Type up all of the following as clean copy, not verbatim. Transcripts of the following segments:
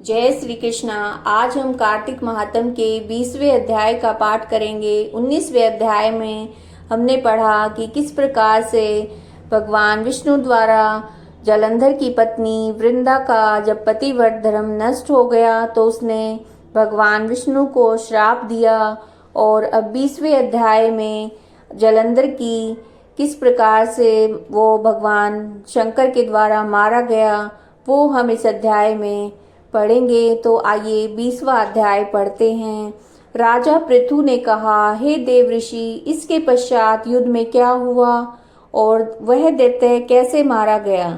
जय श्री कृष्णा। आज हम कार्तिक महात्म के 20वें अध्याय का पाठ करेंगे। 19वें अध्याय में हमने पढ़ा कि किस प्रकार से भगवान विष्णु द्वारा जलंधर की पत्नी वृंदा का जब पतिव्रत धर्म नष्ट हो गया तो उसने भगवान विष्णु को श्राप दिया। और अब 20वें अध्याय में जलंधर की किस प्रकार से वो भगवान शंकर के द्वारा मारा गया वो हम इस अध्याय में पढ़ेंगे। तो आइए 20वां अध्याय पढ़ते हैं। राजा पृथु ने कहा, हे देव ऋषि, इसके पश्चात युद्ध में क्या हुआ और वह दैत्य कैसे मारा गया?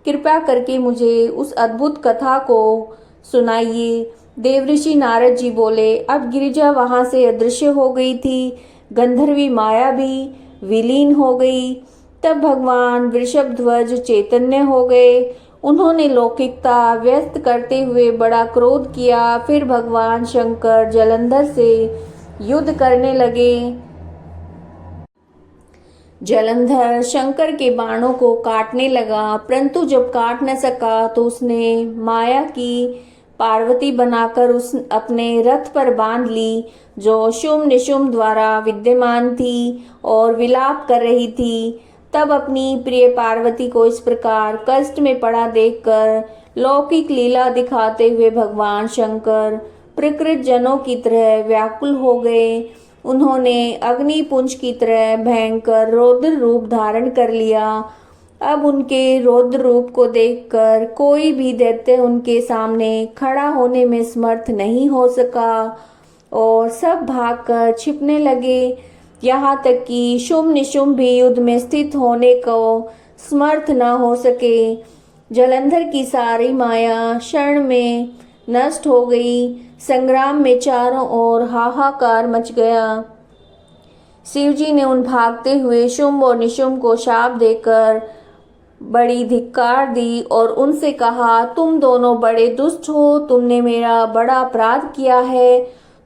कृपया करके मुझे उस अद्भुत कथा को सुनाइए। देवऋषि नारद जी बोले, अब गिरिजा वहां से अदृश्य हो गई थी, गंधर्वी माया भी विलीन हो गई। तब भगवान वृषभध्वज चैतन्य हो गए। उन्होंने लौकिकता व्यक्त करते हुए बड़ा क्रोध किया। फिर भगवान शंकर जलंधर से युद्ध करने लगे। जलंधर शंकर के बाणों को काटने लगा, परंतु जब काट न सका तो उसने माया की पार्वती बनाकर उस अपने रथ पर बांध ली, जो शुंभ निशुंभ द्वारा विद्यमान थी और विलाप कर रही थी। तब अपनी प्रिय पार्वती को इस प्रकार कष्ट में पड़ा देखकर लौकिक लीला दिखाते हुए भगवान शंकर प्रकृत जनों की तरह व्याकुल हो गए। उन्होंने अग्निपुंज की तरह भयंकर रौद्र रूप धारण कर लिया। अब उनके रौद्र रूप को देखकर कोई भी दैत्य उनके सामने खड़ा होने में समर्थ नहीं हो सका और सब भागकर छिपने लगे। यहाँ तक कि शुंभ निशुंभ भी युद्ध में स्थित होने को समर्थ न हो सके। जलंधर की सारी माया क्षण में नष्ट हो गई। संग्राम में चारों ओर हाहाकार मच गया। शिवजी ने उन भागते हुए शुंभ और निशुंभ को शाप देकर बड़ी धिक्कार दी और उनसे कहा, तुम दोनों बड़े दुष्ट हो, तुमने मेरा बड़ा अपराध किया है।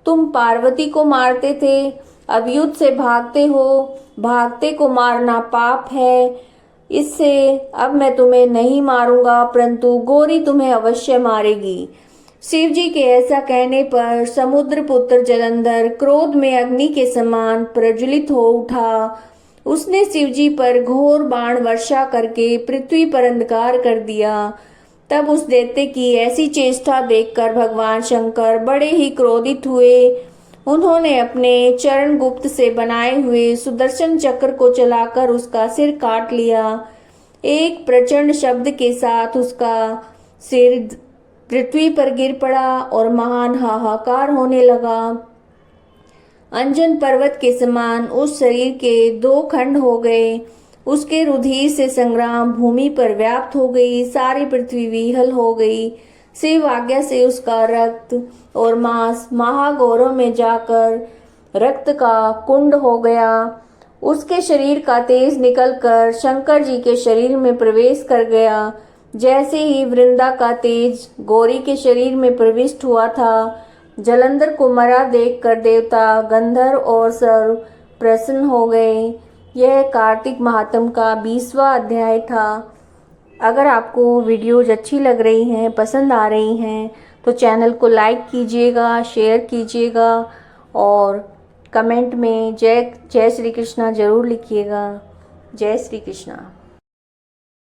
तुम पार्वती को मारते थे, अब युद्ध से भागते हो। भागते को मारना पाप है। इससे अब मैं तुम्हें नहीं मारूंगा, परंतु गौरी तुम्हें अवश्य मारेगी। शिवजी के ऐसा कहने पर समुद्र पुत्र जलंधर क्रोध में अग्नि के समान प्रज्वलित हो उठा। उसने शिवजी पर घोर बाण वर्षा करके पृथ्वी पर अंधकार कर दिया। तब उस दैत्य की ऐसी चेष्टा देखकर भगवान शंकर बड़े ही क्रोधित हुए। उन्होंने अपने चरण गुप्त से बनाए हुए सुदर्शन चक्र को चलाकर उसका सिर काट लिया। एक प्रचंड शब्द के साथ उसका सिर पृथ्वी पर गिर पड़ा और महान हाहाकार होने लगा। अंजन पर्वत के समान उस शरीर के 2 खंड हो गए। उसके रुधिर से संग्राम भूमि पर व्याप्त हो गई। सारी पृथ्वी विहल हो गई। शिव आज्ञा से उसका रक्त और मांस महागौरों में जाकर रक्त का कुंड हो गया। उसके शरीर का तेज निकलकर शंकर जी के शरीर में प्रवेश कर गया। जैसे ही वृंदा का तेज गौरी के शरीर में प्रविष्ट हुआ था, जलंधर को मरा देखकर देवता गंधर्व और सर्व प्रसन्न हो गए। यह कार्तिक महात्म का 20वां अध्याय था। अगर आपको वीडियोज अच्छी लग रही हैं, पसंद आ रही हैं, तो चैनल को लाइक कीजिएगा, शेयर कीजिएगा और कमेंट में जय श्री कृष्णा जरूर लिखिएगा। जय श्री कृष्णा।